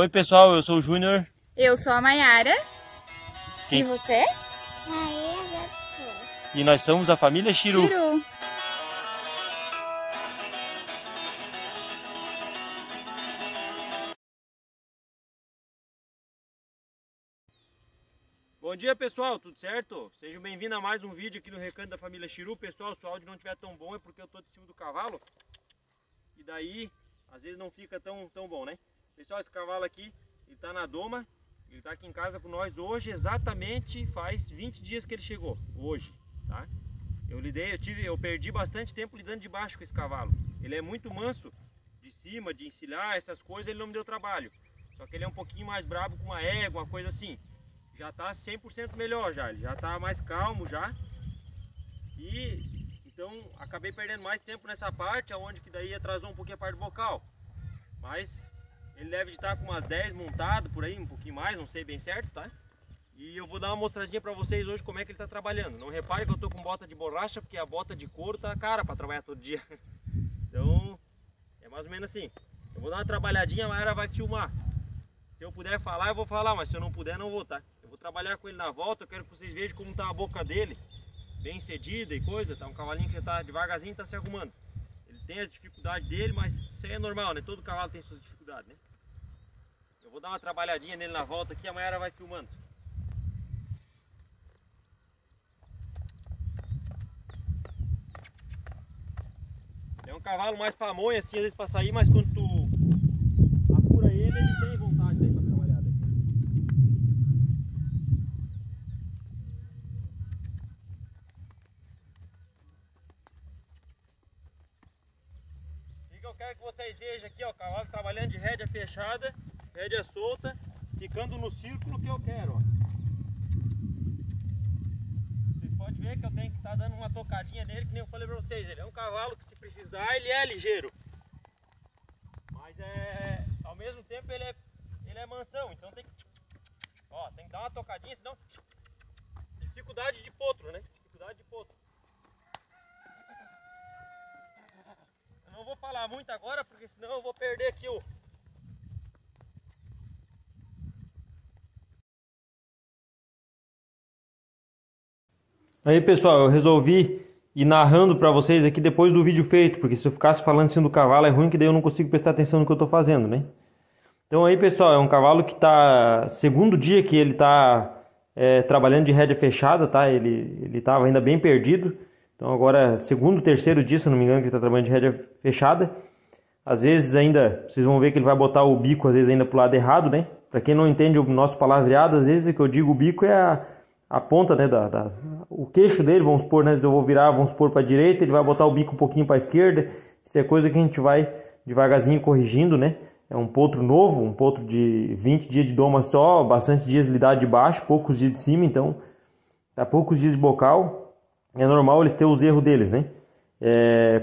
Oi pessoal, eu sou o Júnior. Eu sou a Maiara. Quem? E você? E nós somos a família Chiru. Chiru. Bom dia pessoal, tudo certo? Sejam bem-vindos a mais um vídeo aqui no Recanto da família Chiru. Pessoal, se o áudio não estiver tão bom é porque eu estou de cima do cavalo. E daí, às vezes não fica tão bom, né? Pessoal, esse cavalo aqui, ele está na doma. Ele está aqui em casa com nós hoje, exatamente faz 20 dias que ele chegou, hoje, tá? Eu perdi bastante tempo lidando de baixo com esse cavalo. Ele é muito manso, de cima, de encilhar, essas coisas ele não me deu trabalho. Só que ele é um pouquinho mais brabo com uma égua, uma coisa assim. Já está 100% melhor já, ele já está mais calmo já. E então acabei perdendo mais tempo nessa parte, onde que daí atrasou um pouquinho a parte vocal. Mas ele deve estar com umas 10 montado por aí, um pouquinho mais, não sei bem certo, tá? E eu vou dar uma mostradinha pra vocês hoje como é que ele tá trabalhando. Não repare que eu tô com bota de borracha, porque a bota de couro tá cara pra trabalhar todo dia. Então, é mais ou menos assim. Eu vou dar uma trabalhadinha, a Mayara vai filmar. Se eu puder falar, eu vou falar, mas se eu não puder, não vou, tá? Eu vou trabalhar com ele na volta, eu quero que vocês vejam como tá a boca dele. Bem cedida e coisa, tá? Um cavalinho que tá devagarzinho, tá se arrumando. Ele tem as dificuldades dele, mas isso aí é normal, né? Todo cavalo tem suas dificuldades, né? Eu vou dar uma trabalhadinha nele na volta aqui, a Mayara vai filmando. É um cavalo mais pamonha, assim, às vezes pra sair, mas quando tu apura ele tem vontade daí pra trabalhar daí. O que eu quero que vocês vejam aqui, ó, o cavalo trabalhando de rédea fechada, rédea solta, ficando no círculo que eu quero, ó. Vocês podem ver que eu tenho que estar dando uma tocadinha nele, que nem eu falei pra vocês, ele é um cavalo que se precisar ele é ligeiro. Mas ao mesmo tempo ele é mansão, então tem que, ó, tem que dar uma tocadinha, senão dificuldade de potro, né? Dificuldade de potro. Eu não vou falar muito agora, porque senão eu vou perder aqui o... Aí pessoal, eu resolvi ir narrando para vocês aqui depois do vídeo feito, porque se eu ficasse falando assim do cavalo é ruim, que daí eu não consigo prestar atenção no que eu estou fazendo, né? Então aí pessoal, é um cavalo que tá, segundo dia que ele tá trabalhando de rédea fechada, tá? Ele tava ainda bem perdido, então agora segundo, terceiro dia, se eu não me engano, que ele tá trabalhando de rédea fechada. Às vezes ainda, vocês vão ver que ele vai botar o bico às vezes ainda pro lado errado, né? Para quem não entende o nosso palavreado, às vezes que eu digo o bico é a ponta, né, o queixo dele, vamos supor, né, eu vou virar, vamos supor, para a direita, ele vai botar o bico um pouquinho para a esquerda. Isso é coisa que a gente vai devagarzinho corrigindo, né? É um potro novo, um potro de 20 dias de doma só, bastante dias de idade de baixo, poucos dias de cima, então tá poucos dias de bocal. É normal eles terem os erros deles, né?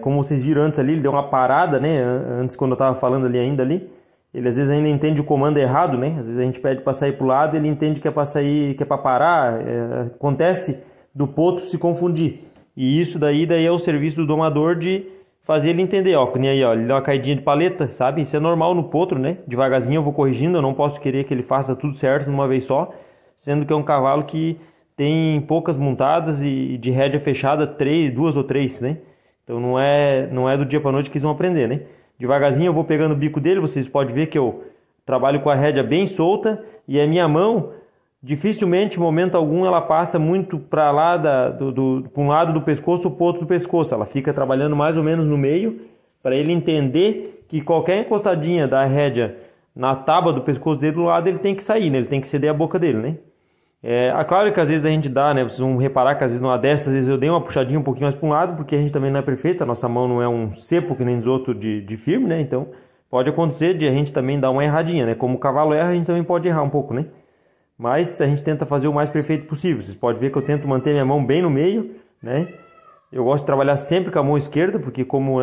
Como vocês viram antes ali, ele deu uma parada, né? Antes, quando eu estava falando ali ainda ali, ele às vezes ainda entende o comando errado, né? Às vezes a gente pede para sair para o lado, ele entende que é para sair, que é para parar. Acontece do potro se confundir. E isso daí é o serviço do domador de fazer ele entender, ó, que nem aí, ó, ele deu uma caidinha de paleta, sabe? Isso é normal no potro, né? Devagarzinho eu vou corrigindo, eu não posso querer que ele faça tudo certo numa vez só, sendo que é um cavalo que tem poucas montadas e de rédea fechada, 2 ou 3, né? Então não é do dia para noite que eles vão aprender, né? Devagarzinho eu vou pegando o bico dele, vocês podem ver que eu trabalho com a rédea bem solta e a minha mão, dificilmente, em momento algum, ela passa muito para lá, para um lado do pescoço ou para o outro do pescoço. Ela fica trabalhando mais ou menos no meio, para ele entender que qualquer encostadinha da rédea na tábua do pescoço dele do lado, ele tem que sair, né? Ele tem que ceder a boca dele, né? Claro que às vezes a gente dá, né? Vocês vão reparar que às vezes numa dessas, às vezes eu dei uma puxadinha um pouquinho mais para um lado, porque a gente também não é perfeita, a nossa mão não é um cepo que nem os outros de firme, né? Então pode acontecer de a gente também dar uma erradinha, né? Como o cavalo erra, a gente também pode errar um pouco, né? Mas a gente tenta fazer o mais perfeito possível. Vocês podem ver que eu tento manter minha mão bem no meio, né? Eu gosto de trabalhar sempre com a mão esquerda, porque como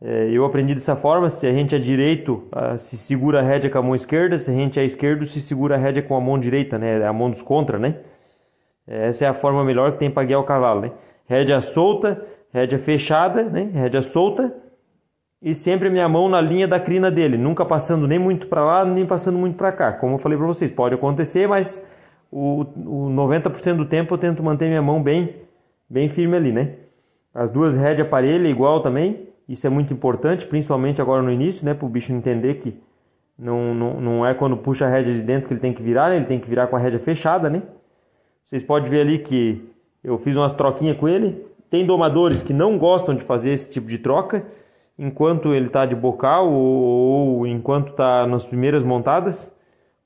eu aprendi dessa forma, se a gente é direito, se segura a rédea com a mão esquerda, se a gente é esquerdo, se segura a rédea com a mão direita, né? A mão dos contra, né? Essa é a forma melhor que tem para guiar o cavalo, né? Rédea solta, rédea fechada, né? Rédea solta, e sempre a minha mão na linha da crina dele, nunca passando nem muito para lá, nem passando muito para cá. Como eu falei para vocês, pode acontecer, mas o 90% do tempo eu tento manter minha mão bem firme ali, né? As duas rédeas parelha igual também, isso é muito importante, principalmente agora no início, né? Para o bicho entender que não é quando puxa a rédea de dentro que ele tem que virar, né? Ele tem que virar com a rédea fechada, né? Vocês podem ver ali que eu fiz umas troquinhas com ele. Tem domadores que não gostam de fazer esse tipo de troca enquanto ele está de bocal ou enquanto está nas primeiras montadas,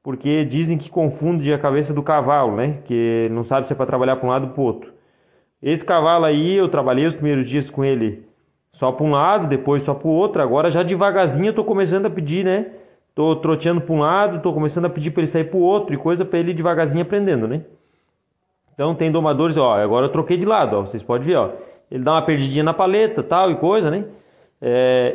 porque dizem que confunde a cabeça do cavalo, né? Que não sabe se é para trabalhar para um lado ou para o outro. Esse cavalo aí, eu trabalhei os primeiros dias com ele só para um lado, depois só para o outro. Agora já devagarzinho eu estou começando a pedir, né? Estou troteando para um lado, estou começando a pedir para ele sair para o outro e coisa para ele ir devagarzinho aprendendo, né? Então tem domadores, ó, agora eu troquei de lado, ó, vocês podem ver, ó. Ele dá uma perdidinha na paleta, tal e coisa, né?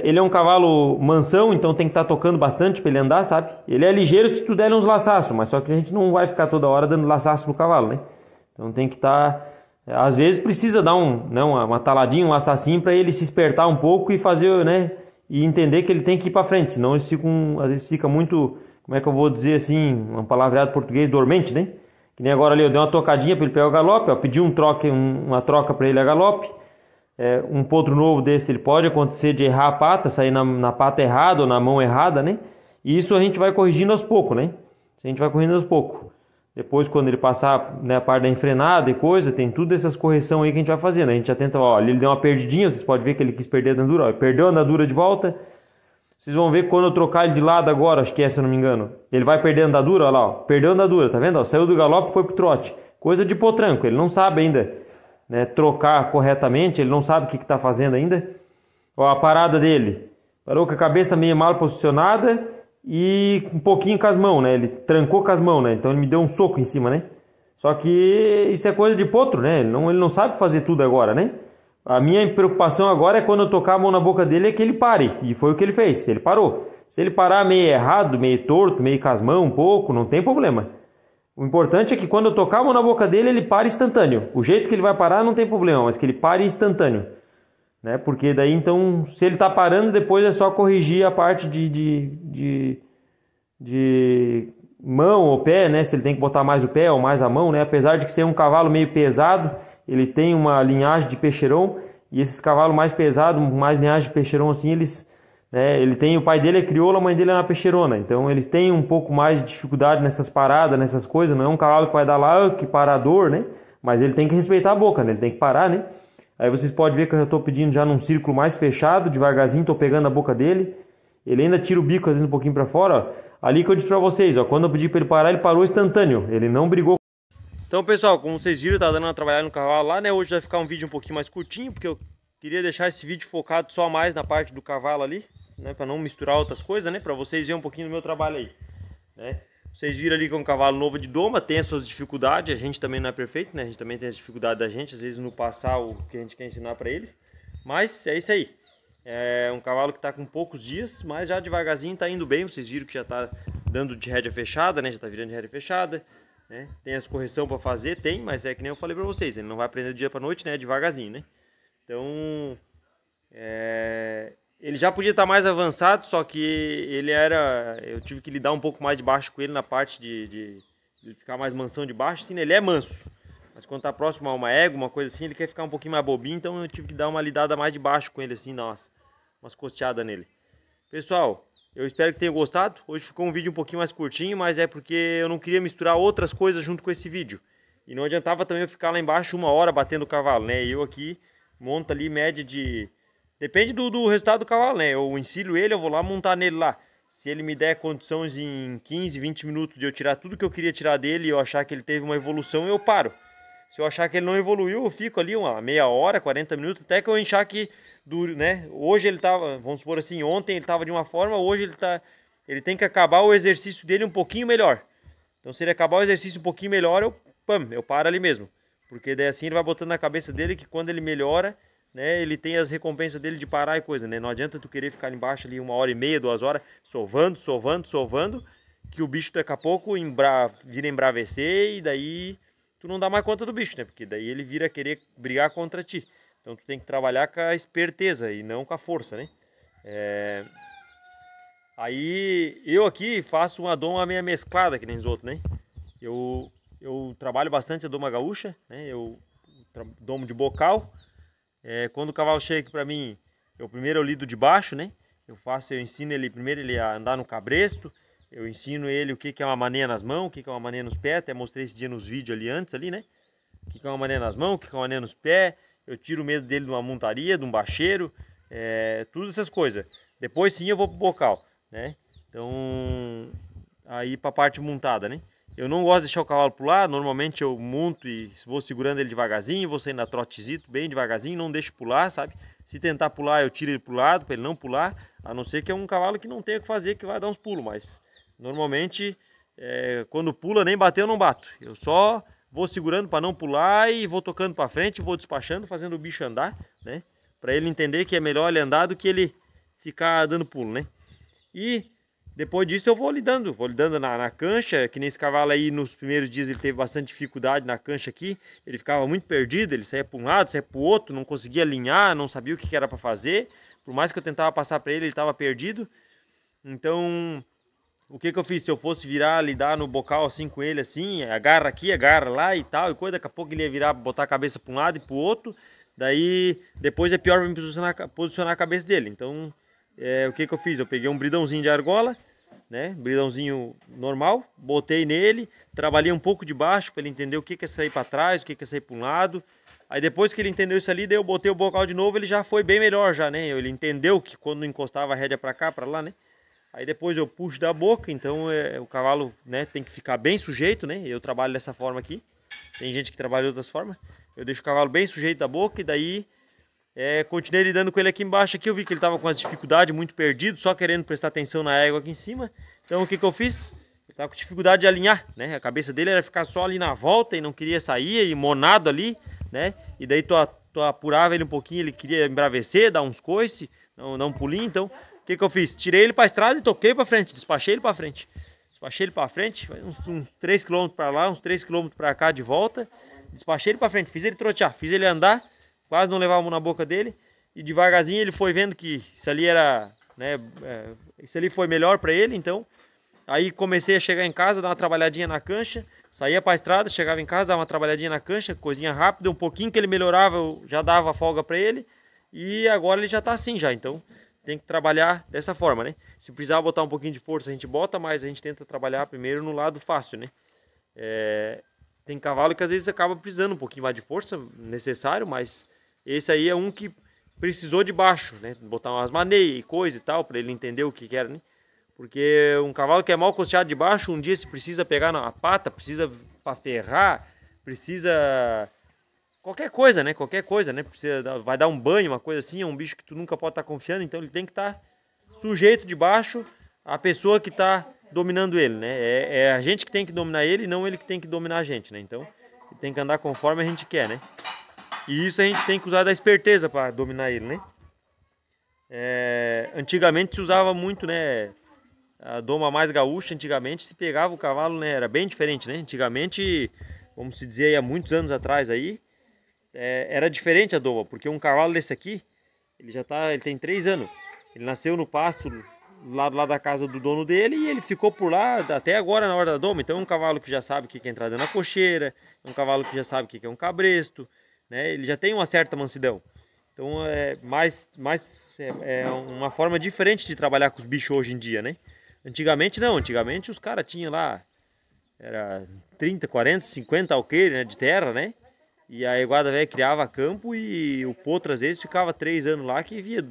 Ele é um cavalo mansão, então tem que estar tocando bastante para ele andar, sabe? Ele é ligeiro se tu der uns laçaços, mas só que a gente não vai ficar toda hora dando laçaço no cavalo, né? Então tem que estar... Às vezes precisa dar uma taladinha, um laçacinho para ele se espertar um pouco e fazer, né? E entender que ele tem que ir para frente, senão às vezes fica muito, como é que eu vou dizer assim, uma palavreada português, dormente, né? Que nem agora ali, eu dei uma tocadinha para ele pegar o galope, ó, pedi uma troca para ele a galope. Um potro novo desse, ele pode acontecer de errar a pata, sair na pata errada ou na mão errada, né? E isso a gente vai corrigindo aos poucos, né? A gente vai corrigindo aos poucos. Depois, quando ele passar, né, a parte da enfrenada e coisa, tem tudo essas correções aí que a gente vai fazendo. A gente já tenta, ó, ele deu uma perdidinha, vocês podem ver que ele quis perder a andadura, ó, perdeu a andadura de volta. Vocês vão ver que quando eu trocar ele de lado agora, acho que é, se eu não me engano, ele vai perder a andadura, ó lá, ó, perdeu a andadura, tá vendo? Ó, saiu do galope e foi pro trote. Coisa de potranco, ele não sabe ainda, né, trocar corretamente, ele não sabe o que está fazendo ainda. Ó, a parada dele, parou com a cabeça meio mal posicionada e um pouquinho com as mãos, né? Ele trancou com as mãos, né? Então ele me deu um soco em cima, né? Só que isso é coisa de potro, né? Ele não sabe fazer tudo agora, né? A minha preocupação agora é quando eu tocar a mão na boca dele é que ele pare. E foi o que ele fez, ele parou. Se ele parar meio errado, meio torto, meio com as mãos um pouco, não tem problema. O importante é que quando eu tocar a mão na boca dele, ele pare instantâneo. O jeito que ele vai parar não tem problema, mas que ele pare instantâneo. Né? Porque daí então, se ele está parando, depois é só corrigir a parte de mão ou pé, né? Se ele tem que botar mais o pé ou mais a mão, né? Apesar de que ser um cavalo meio pesado, ele tem uma linhagem de peixeirão, e esses cavalos mais pesados, mais linhagem de peixeirão assim, eles, né? Ele tem, o pai dele é crioulo, a mãe dele é uma peixeirona, então eles têm um pouco mais de dificuldade nessas paradas, nessas coisas. Não é um cavalo que vai dar lá, que parador, né? Mas ele tem que respeitar a boca, né? Ele tem que parar, né? Aí vocês podem ver que eu já estou pedindo já num círculo mais fechado, devagarzinho, estou pegando a boca dele. Ele ainda tira o bico às vezes um pouquinho para fora, ó. Ali que eu disse para vocês, ó, quando eu pedi para ele parar, ele parou instantâneo, ele não brigou. Então, pessoal, como vocês viram, tá dando uma trabalhada no cavalo lá, né? Hoje vai ficar um vídeo um pouquinho mais curtinho, porque eu queria deixar esse vídeo focado só mais na parte do cavalo ali, né? Para não misturar outras coisas, né? Para vocês verem um pouquinho do meu trabalho aí, né? Vocês viram ali que é um cavalo novo de doma, tem as suas dificuldades, a gente também não é perfeito, né? A gente também tem as dificuldades da gente, às vezes no passar o que a gente quer ensinar para eles. Mas é isso aí. É um cavalo que está com poucos dias, mas já devagarzinho está indo bem. Vocês viram que já está dando de rédea fechada, né? Já está virando de rédea fechada, né? Tem as correções para fazer, tem, mas é que nem eu falei para vocês, ele não vai aprender do dia para noite, né? Devagarzinho, né? Então, ele já podia estar mais avançado, só que eu tive que lidar um pouco mais de baixo com ele na parte de ficar mais mansão de baixo. Sim, ele é manso, mas quando está próximo a uma égua, uma coisa assim, ele quer ficar um pouquinho mais bobinho, então eu tive que dar uma lidada mais de baixo com ele, assim, dar umas costeadas nele. Pessoal, eu espero que tenham gostado. Hoje ficou um vídeo um pouquinho mais curtinho, mas é porque eu não queria misturar outras coisas junto com esse vídeo. E não adiantava também eu ficar lá embaixo 1 hora batendo o cavalo, né? Eu aqui monto ali média de... Depende do resultado do cavalo, né? Eu ensino ele, eu vou lá montar nele lá. Se ele me der condições em 15, 20 minutos de eu tirar tudo que eu queria tirar dele e eu achar que ele teve uma evolução, eu paro. Se eu achar que ele não evoluiu, eu fico ali uma meia hora, 40 minutos, até que eu achar que, né? Hoje ele tava, vamos supor assim, ontem ele tava de uma forma, hoje ele tem que acabar o exercício dele um pouquinho melhor. Então se ele acabar o exercício um pouquinho melhor, eu paro ali mesmo. Porque daí assim ele vai botando na cabeça dele que quando ele melhora, né, ele tem as recompensas dele de parar e coisa, né? Não adianta tu querer ficar embaixo ali 1h30, 2 horas, sovando, que o bicho daqui a pouco vira embravecer e daí tu não dá mais conta do bicho, né? Porque daí ele vira querer brigar contra ti. Então tu tem que trabalhar com a esperteza e não com a força, né? Aí eu aqui faço uma doma meio mesclada, que nem os outros, né? Eu trabalho bastante a doma gaúcha, né? Eu domo de bocal. Quando o cavalo chega aqui pra mim, primeiro eu lido de baixo, né? Eu ensino ele primeiro a andar no cabresto. Eu ensino ele o que é uma maneira nas mãos, o que é uma maneira nos pés. Até mostrei esse dia nos vídeos ali antes, ali, né? O que é uma maneira nas mãos, o que é uma maneira nos pés. Eu tiro o medo dele de uma montaria, de um bacheiro, tudo essas coisas. Depois sim eu vou pro bocal, né? Então, aí pra parte montada, né? Eu não gosto de deixar o cavalo pular, normalmente eu monto e vou segurando ele devagarzinho, vou saindo na trotezito bem devagarzinho, não deixo pular, sabe? Se tentar pular, eu tiro ele pro lado para ele não pular, a não ser que é um cavalo que não tenha o que fazer, que vai dar uns pulos, mas normalmente quando pula nem bater eu não bato. Eu só vou segurando para não pular e vou tocando para frente, vou despachando, fazendo o bicho andar, né? Para ele entender que é melhor ele andar do que ele ficar dando pulo, né? E depois disso eu vou lidando na cancha, que nesse cavalo aí nos primeiros dias ele teve bastante dificuldade na cancha aqui, ele ficava muito perdido, ele saía para um lado, saía para o outro, não conseguia alinhar, não sabia o que era para fazer, por mais que eu tentava passar para ele estava perdido. Então, o que eu fiz? Se eu fosse virar, lidar no bocal assim com ele, assim, agarra aqui, agarra lá e tal, e coisa, daqui a pouco ele ia virar, botar a cabeça para um lado e para o outro, daí depois é pior para me posicionar a cabeça dele. Então, o que eu fiz? Eu peguei um bridãozinho de argola, né? Bridãozinho normal, botei nele, trabalhei um pouco de baixo para ele entender o que é sair para trás, o que é sair para um lado. Aí depois que ele entendeu isso ali, daí eu botei o bocal de novo, ele já foi bem melhor já, né? Ele entendeu que quando encostava a rédea para cá, para lá, né? Aí depois eu puxo da boca, então o cavalo, né, tem que ficar bem sujeito, né? Eu trabalho dessa forma aqui. Tem gente que trabalha de outras formas. Eu deixo o cavalo bem sujeito da boca e daí continuei lidando com ele aqui embaixo. Aqui eu vi que ele estava com as dificuldades, muito perdido, só querendo prestar atenção na égua aqui em cima. Então o que eu fiz? Ele estava com dificuldade de alinhar, né? A cabeça dele era ficar só ali na volta e não queria sair, e monado ali, né? E daí tu apurava ele um pouquinho, ele queria embravecer, dar uns coices, não um pulinho. Então o que eu fiz? Tirei ele para a estrada e toquei para frente, despachei ele para frente. Despachei ele para frente, uns 3 km para lá, uns 3 km para cá de volta. Despachei ele para frente, fiz ele trotear, fiz ele andar, quase não levar a mão na boca dele. E devagarzinho ele foi vendo que isso ali era, né, isso ali foi melhor para ele, então. Aí comecei a chegar em casa, dar uma trabalhadinha na cancha, saía para a estrada, chegava em casa, dava uma trabalhadinha na cancha, coisinha rápida, um pouquinho que ele melhorava, eu já dava folga para ele. E agora ele já está assim já, então tem que trabalhar dessa forma, né? Se precisar botar um pouquinho de força, a gente bota, mas a gente tenta trabalhar primeiro no lado fácil, né? Tem cavalo que às vezes acaba precisando um pouquinho mais de força, necessário, mas esse aí é um que precisou de baixo, né? Botar umas maneias e coisa e tal, para ele entender o que era, né? Porque um cavalo que é mal costeado de baixo, um dia se precisa pegar na pata, precisa para ferrar, precisa qualquer coisa, né? Qualquer coisa, né? Vai dar um banho, uma coisa assim, é um bicho que tu nunca pode estar confiando, então ele tem que estar sujeito de baixo à pessoa que está dominando ele, né? É a gente que tem que dominar ele, não ele que tem que dominar a gente, né? Então, ele tem que andar conforme a gente quer, né? E isso a gente tem que usar da esperteza para dominar ele, né? Antigamente se usava muito, né? A doma mais gaúcha, antigamente se pegava o cavalo, né? Era bem diferente, né? Antigamente, vamos se dizer, há muitos anos atrás aí, era diferente a doma, porque um cavalo desse aqui, ele tem 3 anos. Ele nasceu no pasto lá da casa do dono dele e ele ficou por lá até agora na hora da doma. Então é um cavalo que já sabe o que é entrar dentro da cocheira, é um cavalo que já sabe o que é um cabresto, né? Ele já tem uma certa mansidão. Então é uma forma diferente de trabalhar com os bichos hoje em dia, né? Antigamente não, antigamente os caras tinham lá, era 30, 40, 50 alqueires, né, de terra, né? E a iguada velha criava campo e o potro às vezes ficava 3 anos lá que via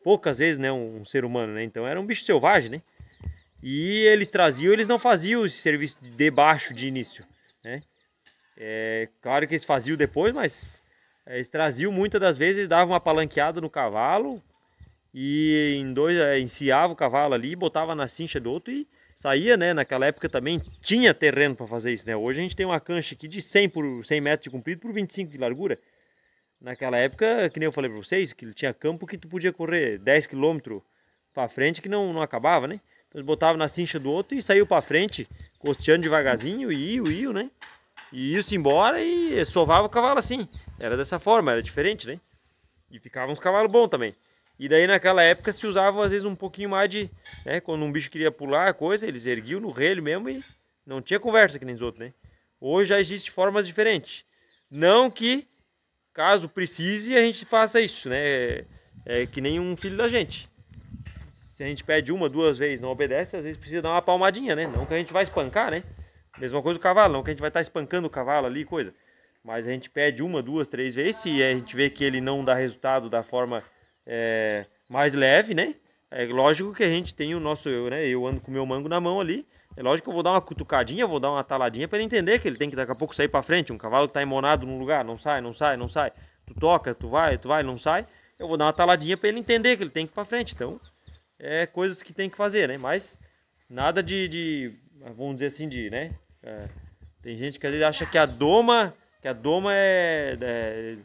poucas vezes, né, um ser humano, né? Então era um bicho selvagem, né? E eles não faziam esse serviço de baixo de início, né? Claro que eles faziam depois, mas eles traziam muitas das vezes, davam uma palanqueada no cavalo e enciava o cavalo ali, botava na cincha do outro e saía, né? Naquela época também tinha terreno para fazer isso, né? Hoje a gente tem uma cancha aqui de 100 metros de comprido por 25 de largura. Naquela época, que nem eu falei para vocês, que tinha campo que tu podia correr 10 km para frente que não acabava, né? Então eles botavam na cincha do outro e saiu para frente, costeando devagarzinho, e ia, né? E ia-se embora e sovava o cavalo assim. Era dessa forma, era diferente, né? E ficavam uns cavalos bons também. E daí naquela época se usavam às vezes um pouquinho mais de, né, quando um bicho queria pular, coisa, eles erguiam no relho mesmo e não tinha conversa que nem os outros, né? Hoje já existem formas diferentes. Não que, caso precise, a gente faça isso, né? É que nem um filho da gente. Se a gente pede uma, duas vezes, não obedece, às vezes precisa dar uma palmadinha, né? Não que a gente vai espancar, né? Mesma coisa o cavalo, não que a gente vai estar espancando o cavalo ali, coisa. Mas a gente pede uma, duas, três vezes, se a gente vê que ele não dá resultado da forma mais leve, né? É lógico que a gente tem o nosso, né? Eu ando com o meu mango na mão ali. É lógico que eu vou dar uma cutucadinha, vou dar uma taladinha para ele entender que ele tem que daqui a pouco sair para frente. Um cavalo que tá emonado num lugar, não sai, não sai, não sai. Tu toca, tu vai, não sai. Eu vou dar uma taladinha para ele entender que ele tem que ir para frente. Então, é coisas que tem que fazer, né? Mas nada vamos dizer assim, né? Tem gente que às vezes acha que a doma é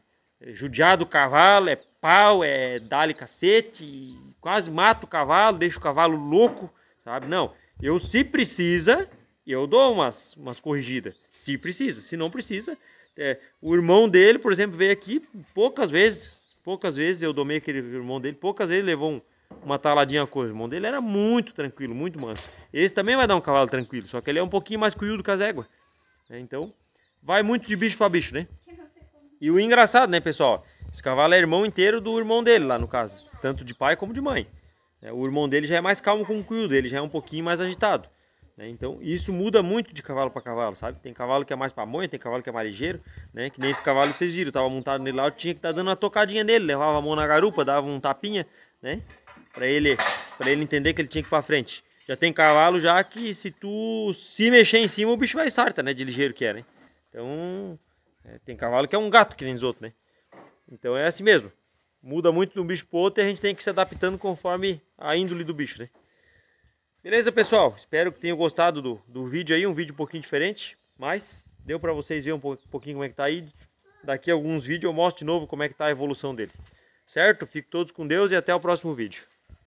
judiar do cavalo, é pau, é dar-lhe cacete, quase mata o cavalo, deixa o cavalo louco, sabe? Não, se precisa, eu dou umas corrigidas, se precisa, se não precisa. O irmão dele, por exemplo, veio aqui poucas vezes eu domei aquele irmão dele, poucas vezes levou uma taladinha a coisa. O irmão dele era muito tranquilo, muito manso. Esse também vai dar um cavalo tranquilo, só que ele é um pouquinho mais cuiudo que as éguas. Então, vai muito de bicho para bicho, né? E o engraçado, né, pessoal? Esse cavalo é irmão inteiro do irmão dele, lá no caso. Tanto de pai como de mãe. O irmão dele já é mais calmo com o cuiudo, ele já é um pouquinho mais agitado. Então, isso muda muito de cavalo para cavalo, sabe? Tem cavalo que é mais pamonha, tem cavalo que é mais ligeiro, né? Que nem esse cavalo vocês viram, eu tava montado nele lá, eu tinha que estar dando uma tocadinha nele, levava a mão na garupa, dava um tapinha, né? Pra ele entender que ele tinha que ir pra frente. Já tem cavalo já que se tu se mexer em cima, o bicho vai sarta, né? De ligeiro que é, né? Então, tem cavalo que é um gato, que nem os outros, né? Então é assim mesmo. Muda muito de um bicho pro outro e a gente tem que se adaptando conforme a índole do bicho, né? Beleza, pessoal? Espero que tenham gostado do vídeo aí, um vídeo um pouquinho diferente, mas deu pra vocês verem um pouquinho como é que tá aí. Daqui a alguns vídeos eu mostro de novo como é que tá a evolução dele. Certo? Fiquem todos com Deus e até o próximo vídeo.